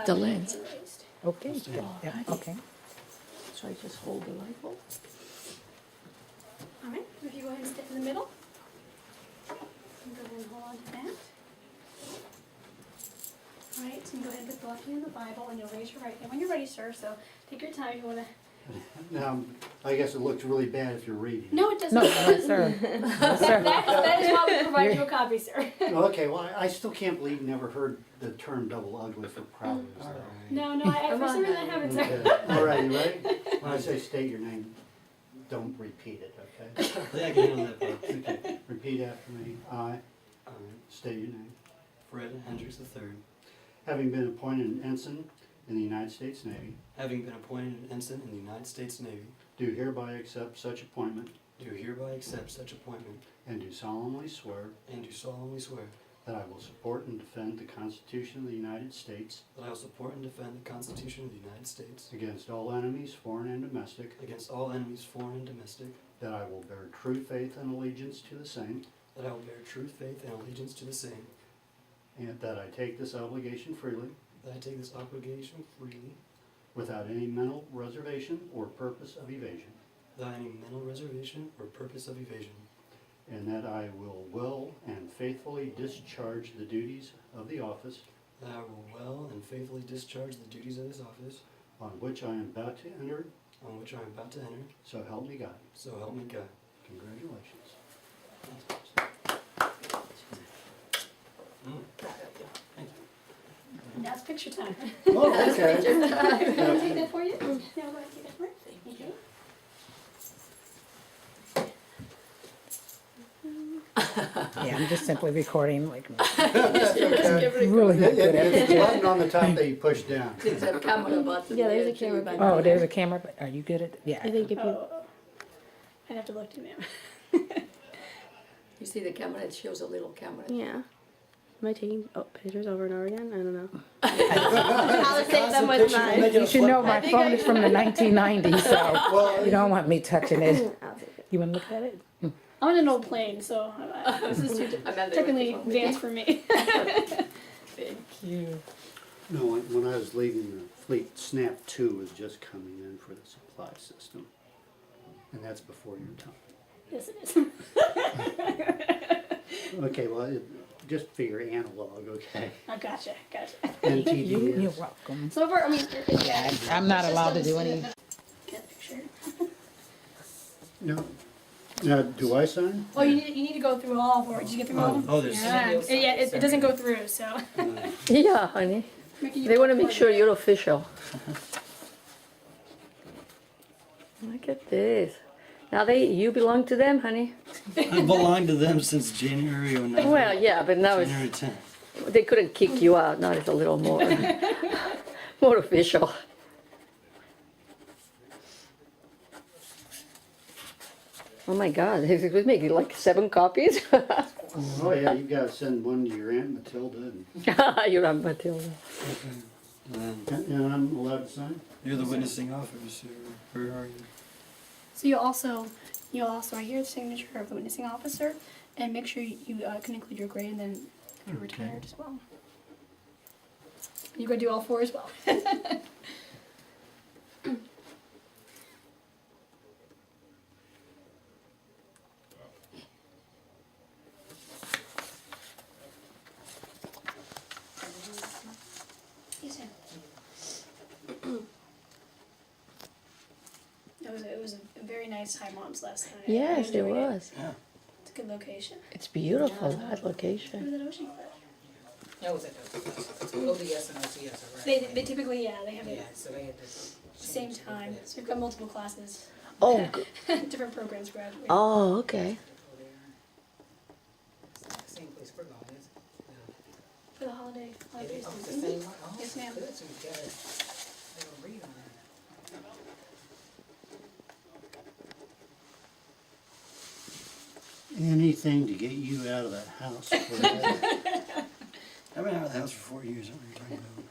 The lens. Okay, yeah, okay. So I just hold the light bulb. All right, if you go ahead and step in the middle. And go ahead and hold on to that. All right, so you go ahead and put the left hand in the Bible and you'll raise your right hand when you're ready, sir. So take your time if you want to. Now, I guess it looks really bad if you're reading. No, it doesn't. No, no, sir. No, sir. That is why we provide you a copy, sir. Okay, well, I still can't believe you never heard the term double ugly for prowess. No, I for some reason I haven't, sir. Okay. All right, you ready? When I say state your name, don't repeat it, okay? Yeah, I can handle that part. Okay, repeat after me. I state your name. Fred Hendricks III, Having been appointed an ensign in the United States Navy, having been appointed an ensign in the United States Navy, do hereby accept such appointment do hereby accept such appointment and do solemnly swear and do solemnly swear that I will support and defend the Constitution of the United States that I will support and defend the Constitution of the United States against all enemies, foreign and domestic, against all enemies, foreign and domestic, that I will bear true faith and allegiance to the same, that I will bear true faith and allegiance to the same, and that I take this obligation freely that I take this obligation freely without any mental reservation or purpose of evasion, without any mental reservation or purpose of evasion, and that I will well and faithfully discharge the duties of the office that I will well and faithfully discharge the duties of this office on which I am about to enter, on which I am about to enter, so help me God. so help me God. Congratulations. Thank you. Now it's picture time. Oh, okay. Can I take that for you? Yeah, go ahead and take that for you. Thank you. Yeah, I'm just simply recording like Okay. really good at It's it. a button on the top that you push down. There's a camera button. Yeah, there's a there, camera too. button. Oh, there's a camera, but are you good at, yeah. I think if you, Oh, I'd have to look to them. You see the camera, it shows a little camera. yeah. Am I taking pictures over and over again? I don't know. I'll just take them with mine. You should know my phone is from the 1990s, so Well, you don't want me touching it. I'll take it. You wanna look at it? I'm on an old plane, so this is too I'm at the technically microphone. advanced for me. Thank You. no, when I was leaving the fleet, Snap 2 was just coming in for the supply system. And that's before your time. Yes, it is. Okay, well, just figure analog, okay? Oh, gotcha. NTD You're is. welcome. Some of our, I mean, Yeah, I'm not allowed to do any, Get a picture. No. Now, do I sign? Oh, you need to go through all four. Did you get through all of them? Oh, there's Yeah, it doesn't go through, so. Yeah, honey. Mickey, you They want to go make sure you're official. Look at this. Now you belong to them, honey. I belonged to them since January 09. Well, yeah, but now January 10th. they couldn't kick you out. Now it's a little more, more official. Oh my God, we making like 7 copies. Oh, yeah, you gotta send one to your Aunt Matilda, and, You're on Matilda. And then and I'm allowed to sign? you're the witnessing officer. Where are you? So you'll also write here the signature of the witnessing officer, and make sure you can include your grade and then if you're retired as well. You gotta do all 4 as well. Yes, ma'am. It was a very nice high moms last night. I Yes, it enjoyed was. Yeah. It's a good location. It's beautiful, that It was location. at Ocean Cliff. That was at the ODS and OCS, right? They typically, yeah, they have Yeah, it so they had to. same time. So we've got multiple classes, Oh, different programs graduating. oh, okay. Same place we're going, is it? For the holiday. It is, oh, it's the Mhm. same one? Oh, Yes, ma'am. Good, so we got it. They will read on it. Anything to get you out of that house. I've been out of the house for 4 years. What are you talking about?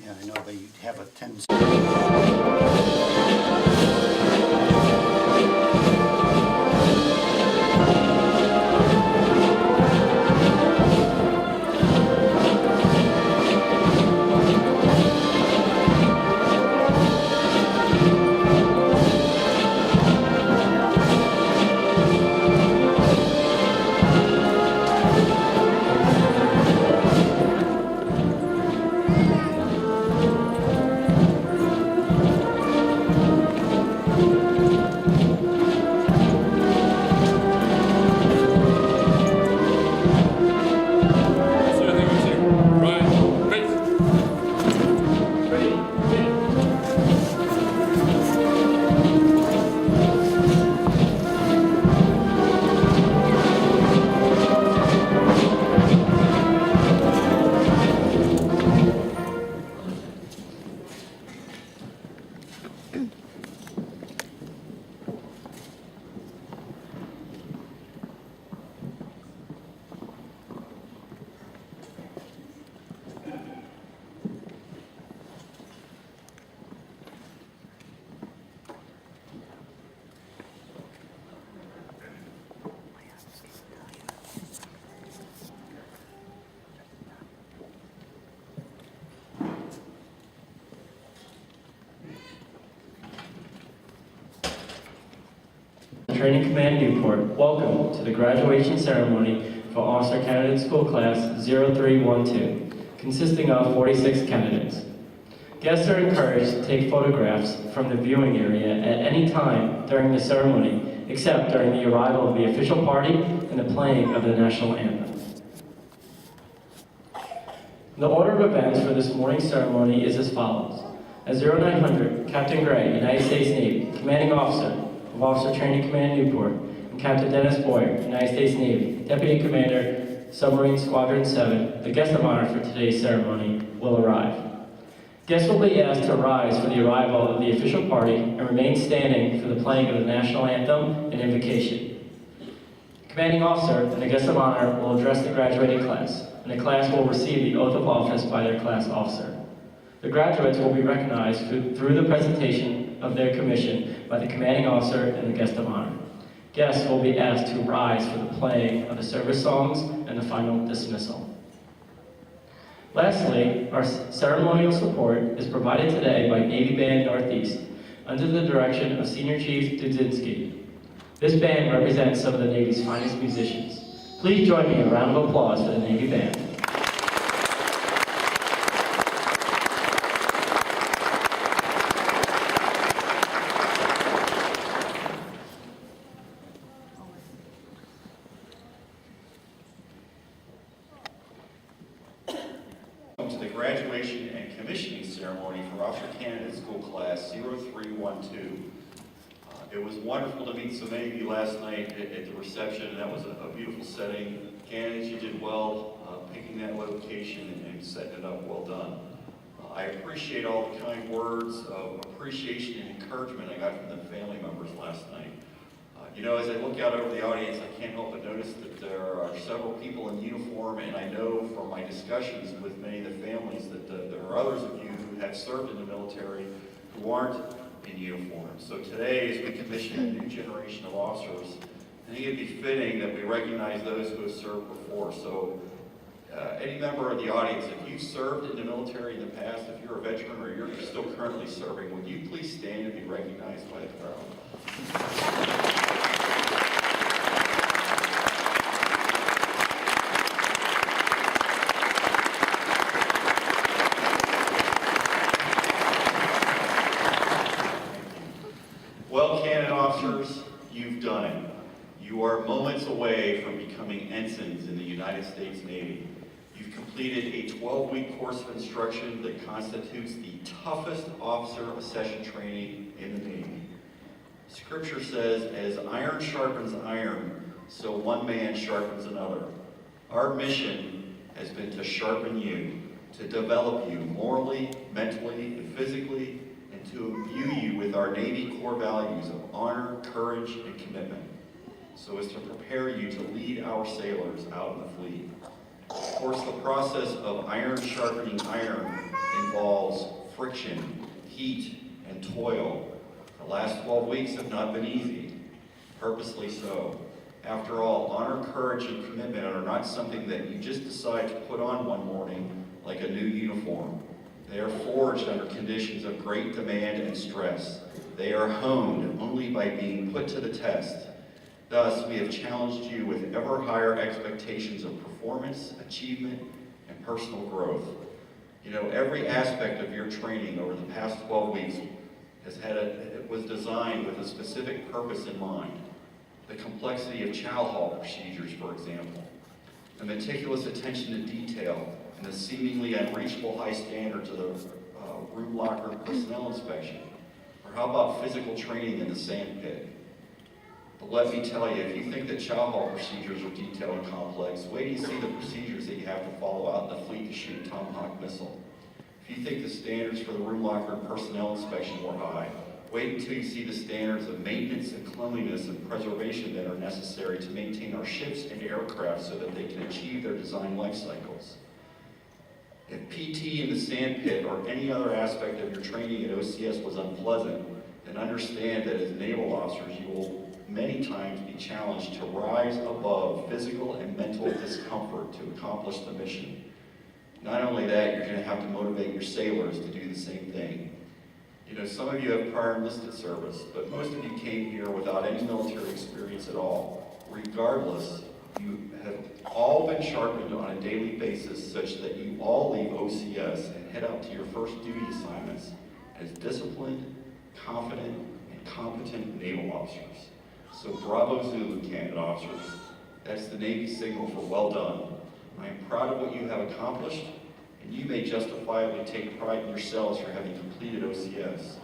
Yeah, I know, but you have a tendency. Training Command Newport, welcome to the graduation ceremony for Officer Candidate School Class 0312, consisting of 46 candidates. Guests are encouraged to take photographs from the viewing area at any time during the ceremony, except during the arrival of the official party and the playing of the national anthem. The order of events for this morning's ceremony is as follows. At 0900, Captain Gray, United States Navy, Commanding Officer of Officer Training Command Newport, and Captain Dennis Boyer, United States Navy, Deputy Commander, Submarine Squadron 7, the guest of honor for today's ceremony, will arrive. Guests will be asked to rise for the arrival of the official party and remain standing for the playing of the national anthem and invocation. The commanding officer and the guest of honor will address the graduating class, and the class will receive the oath of office by their class officer. The graduates will be recognized through the presentation of their commission by the commanding officer and the guest of honor. Guests will be asked to rise for the playing of the service songs and the final dismissal. Lastly, our ceremonial support is provided today by Navy Band Northeast under the direction of Senior Chief Dudzinski. This band represents some of the Navy's finest musicians. Please join me in a round of applause for the Navy Band. To the graduation and commissioning ceremony for Officer Candidate School Class 0312. It was wonderful to meet so many of you last night at the reception, and that was a beautiful setting. Candidates, you did well picking that location and setting it up. Well done. I appreciate all the kind words of appreciation and encouragement I got from the family members last night. You know, as I look out over the audience, I can't help but notice that there are several people in uniform, and I know from my discussions with many of the families that there are others of you who have served in the military who aren't in uniform. So today, as we commission a new generation of officers, I think it'd be fitting that we recognize those who have served before. So any member of the audience, if you've served in the military in the past, if you're a veteran or you're still currently serving, would you please stand and be recognized by the crowd? Well, candidate officers, you've done it. You are moments away from becoming ensigns in the United States Navy. You've completed a 12-week course of instruction that constitutes the toughest officer accession training in the Navy. Scripture says, as iron sharpens iron, so one man sharpens another. Our mission has been to sharpen you, to develop you morally, mentally, and physically, and to imbue you with our Navy core values of honor, courage, and commitment, so as to prepare you to lead our sailors out in the fleet. Of course, the process of iron sharpening iron involves friction, heat, and toil. The last 12 weeks have not been easy, purposely so. After all, honor, courage, and commitment are not something that you just decide to put on one morning like a new uniform. They are forged under conditions of great demand and stress. They are honed only by being put to the test. Thus, we have challenged you with ever higher expectations of performance, achievement, and personal growth. You know, every aspect of your training over the past 12 weeks it was designed with a specific purpose in mind. The complexity of chow hall procedures, for example, the meticulous attention to detail, and the seemingly unreachable high standards of the room locker personnel inspection. Or how about physical training in the sand pit? But let me tell you, if you think that chow hall procedures are detailed and complex, wait till you see the procedures that you have to follow out in the fleet to shoot a Tomahawk missile. If you think the standards for the room locker and personnel inspection were high, wait until you see the standards of maintenance and cleanliness and preservation that are necessary to maintain our ships and aircraft so that they can achieve their design life cycles. If PT in the sand pit or any other aspect of your training at OCS was unpleasant, then understand that as naval officers you will many times be challenged to rise above physical and mental discomfort to accomplish the mission. Not only that, you're going to have to motivate your sailors to do the same thing. You know, some of you have prior enlisted service, but most of you came here without any military experience at all. Regardless, you have all been sharpened on a daily basis such that you all leave OCS and head out to your first duty assignments as disciplined, confident, and competent naval officers. So bravo Zulu, candidate officers. That's the Navy signal for well done. I am proud of what you have accomplished, and you may justifiably take pride in yourselves for having completed OCS.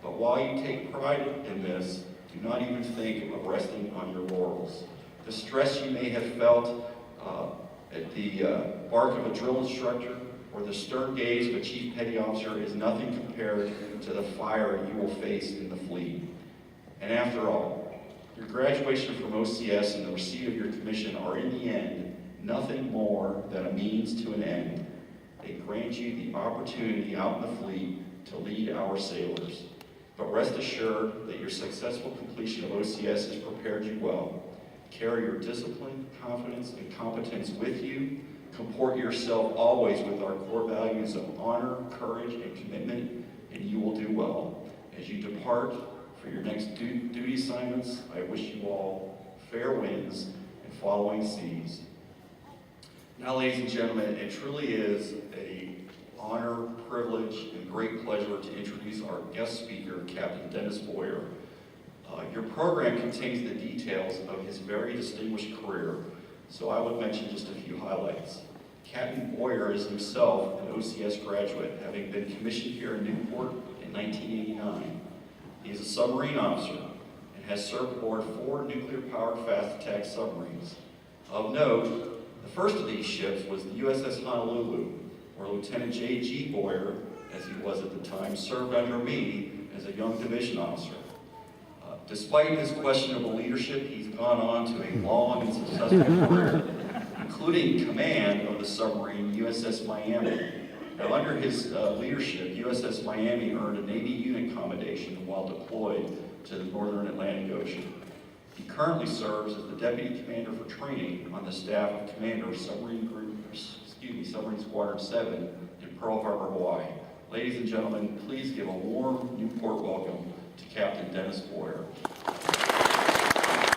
But while you take pride in this, do not even think of resting on your laurels. The stress you may have felt at the bark of a drill instructor or the stern gaze of a chief petty officer is nothing compared to the fire you will face in the fleet. And after all, your graduation from OCS and the receipt of your commission are in the end nothing more than a means to an end. They grant you the opportunity out in the fleet to lead our sailors. But rest assured that your successful completion of OCS has prepared you well. Carry your discipline, confidence, and competence with you. Comport yourself always with our core values of honor, courage, and commitment, and you will do well. As you depart for your next duty assignments, I wish you all fair winds and following seas. Now, ladies and gentlemen, it truly is an honor, privilege, and great pleasure to introduce our guest speaker, Captain Dennis Boyer. Your program contains the details of his very distinguished career, so I would mention just a few highlights. Captain Boyer is himself an OCS graduate, having been commissioned here in Newport in 1989. He is a submarine officer and has served aboard 4 nuclear-powered fast-attack submarines. Of note, the first of these ships was the USS Honolulu, where Lieutenant J.G. Boyer, as he was at the time, served under me as a young division officer. Despite his questionable leadership, he's gone on to a long and successful career, including command of the submarine USS Miami. Now, under his leadership, USS Miami earned a Navy unit commendation while deployed to the Northern Atlantic Ocean. He currently serves as the Deputy Commander for Training on the staff of Commander of Submarine Squadron 7 in Pearl Harbor, Hawaii. Ladies and gentlemen, please give a warm Newport welcome to Captain Dennis Boyer.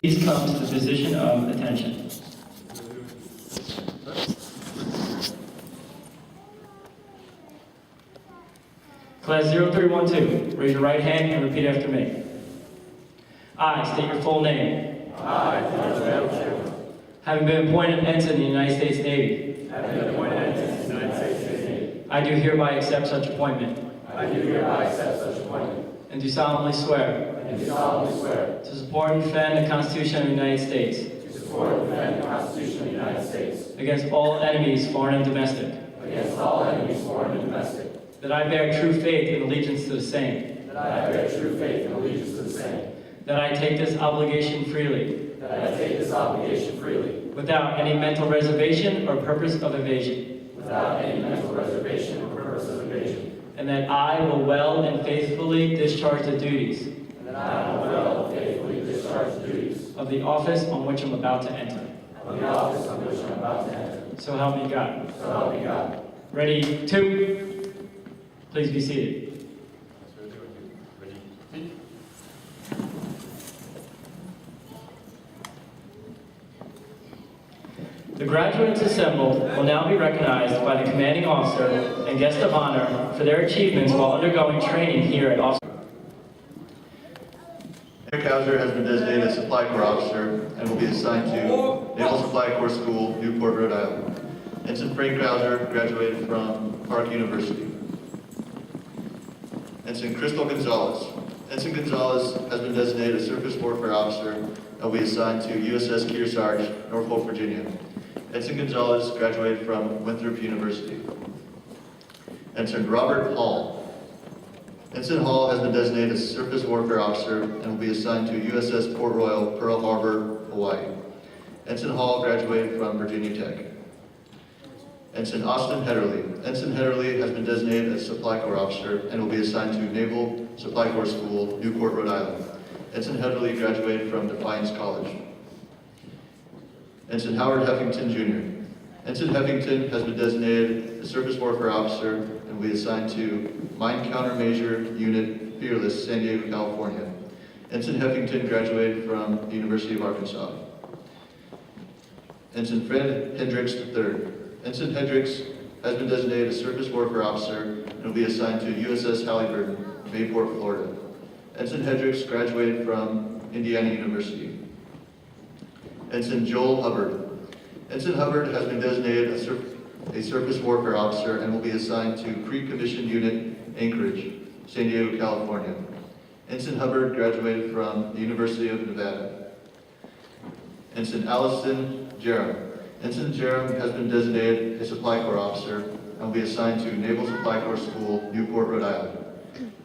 Please come to the position of attention. Class 0312, raise your right hand and repeat after me. I state your full name. I, Having been appointed ensign in the United States Navy. having been appointed ensign in the United States Navy, I do hereby accept such appointment. I do hereby accept such appointment, And do solemnly swear. and do solemnly swear To support and defend the Constitution of the United States. to support and defend the Constitution of the United States Against all enemies, foreign and domestic. against all enemies, foreign and domestic, That I bear true faith and allegiance to the same. that I bear true faith and allegiance to the same, That I take this obligation freely. that I take this obligation freely, Without any mental reservation or purpose of evasion. without any mental reservation or purpose of evasion, And that I will well and faithfully discharge the duties and that I will well and faithfully discharge the duties of the office on which I'm about to enter. of the office on which I'm about to enter. So help me God. So help me God. Ready, 2. Please be seated. The graduates assembled will now be recognized by the commanding officer and guest of honor for their achievements while undergoing training here at Officer. Eric Hauser has been designated a Supply Corps officer and will be assigned to Naval Supply Corps School, Newport, Rhode Island. Ensign Frank Hauser graduated from Park University. Ensign Crystal Gonzalez. Ensign Gonzalez has been designated a Surface Warfare officer and will be assigned to USS Kearsarge, Norfolk, Virginia. Ensign Gonzalez graduated from Winthrop University. Ensign Robert Hall. Ensign Hall has been designated a Surface Warfare officer and will be assigned to USS Port Royal, Pearl Harbor, Hawaii. Ensign Hall graduated from Virginia Tech. Ensign Austin Hedderly. Ensign Hedderly has been designated as Supply Corps officer and will be assigned to Naval Supply Corps School, Newport, Rhode Island. Ensign Hedderly graduated from Defiance College. Ensign Howard Heffington Jr. Ensign Heffington has been designated a Surface Warfare Officer and will be assigned to Mine Countermeasure Unit Fearless, San Diego, California. Ensign Heffington graduated from the University of Arkansas. Ensign Fred Hendricks III. Ensign Hendricks has been designated a Surface Warfare Officer and will be assigned to USS Halliburton, Bayport, Florida. Ensign Hendricks graduated from Indiana University. Ensign Joel Hubbard. Ensign Hubbard has been designated a Surface Warfare Officer and will be assigned to Pre-Commissioned Unit Anchorage, San Diego, California. Ensign Hubbard graduated from the University of Nevada. Ensign Allison Jerem. Ensign Jerem has been designated a Supply Corps Officer and will be assigned to Naval Supply Corps School, Newport, Rhode Island.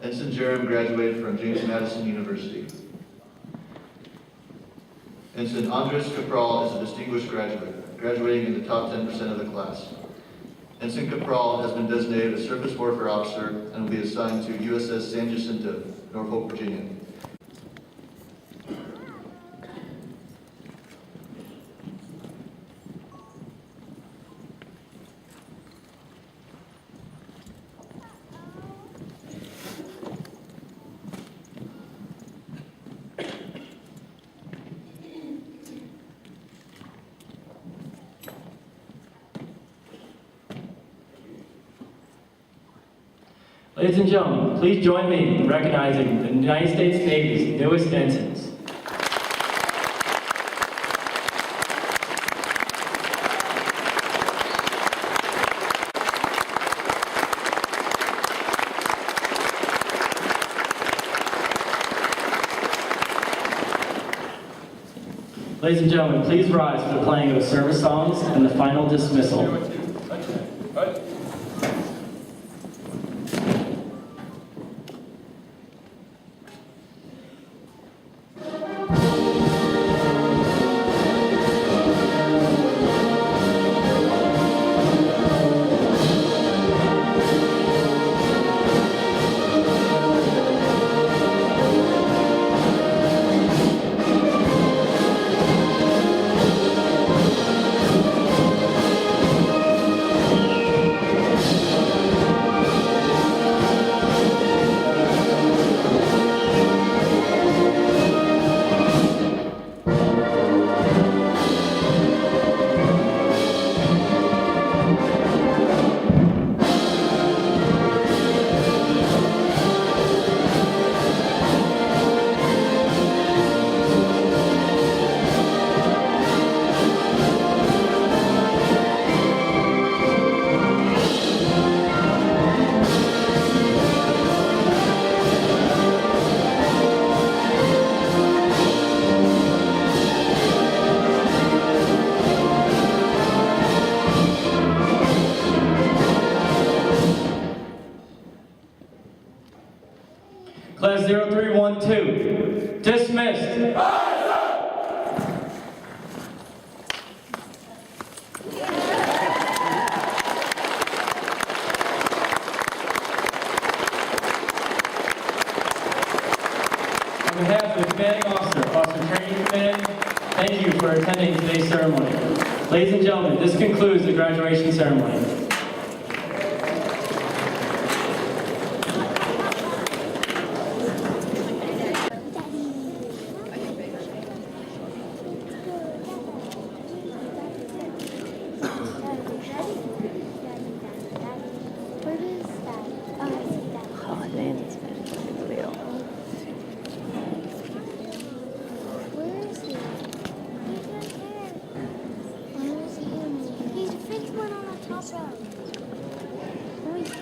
Ensign Jerem graduated from James Madison University. Ensign Andres Capral is a distinguished graduate, graduating in the top 10% of the class. Ensign Capral has been designated a Surface Warfare Officer and will be assigned to USS San Jacinto, Norfolk, Virginia. Ladies and gentlemen, please join me in recognizing the United States Navy's newest ensigns. Ladies and gentlemen, please rise for the playing of the service songs and the final dismissal. Class 0312, dismissed. On behalf of the commanding officer, Officer Training Command, thank you for attending today's ceremony. Ladies and gentlemen, this concludes the graduation ceremony. Oh, man, it's been real. Where is he? He's right there. Where is he? He's the fifth one on the top row. Where is he?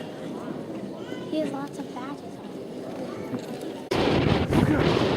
He has lots of badges on.